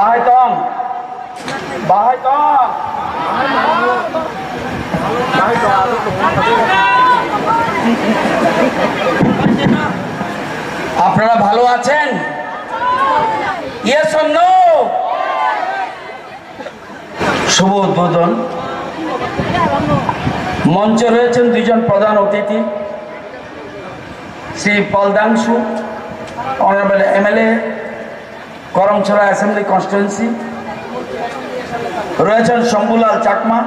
Bahai tong. Bahai tong. আপনারা ভালো আছেন? Yes or no? শুভ উদ্বোধন। মঞ্চে রয়েছেন দুইজন প্রধান অতিথি, Shri Paldangshu, honourable MLA, Karamchhara assembly constituency. রয়েছেন Shambhulal Chakma,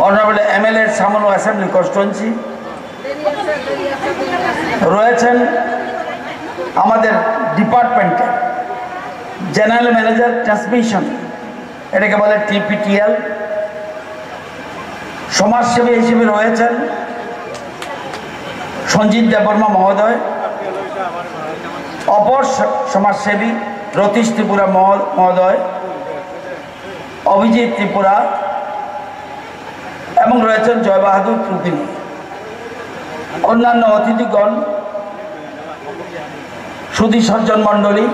honourable MLA Samno assembly constituency. রয়েছেন আমাদের ডিপার্টমেন্টের জেনারেল ম্যানেজার ট্রান্সমিশন, এটাকে বলে টিপিটিএল। সমাজসেবী হিসেবে রয়েছেন সঞ্জিত দেববর্মা মহোদয়, অপর সমাজসেবী রতীশ ত্রিপুরা মহোদয়, অভিজিৎ ত্রিপুরা, এবং রয়েছেন জয় বাহাদুর ত্রিপুরী। অন্যান্য অতিথিগণ, সুধী সজ্জন মণ্ডলী,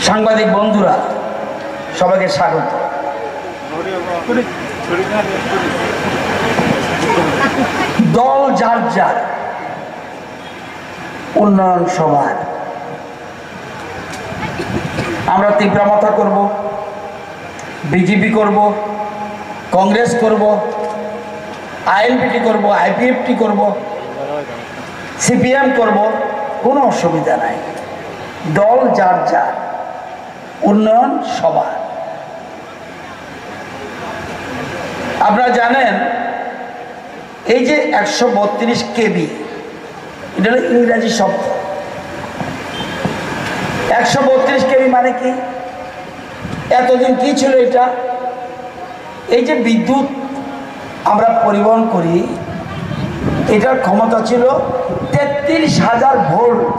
সাংবাদিক বন্ধুরা, সবাইকে স্বাগত। দল যার যার, উন্নয়ন সভার। আমরা তীব্রমতা করব, বিজেপি করব, কংগ্রেস করব, আইএনপিটি করব, আইপিএফটি করব, সিপিএম করব, কোনো অসুবিধা নাই। দল যার যার, উন্নয়ন সবার। আপনারা জানেন এই যে 132 কেবি, এটা হলো ইংরাজি শব্দ। 132 কেবি মানে কি? এতদিন কি ছিল এটা? এই যে বিদ্যুৎ আমরা পরিবহন করি, এটার ক্ষমতা ছিল 33,000 ভোল্ট।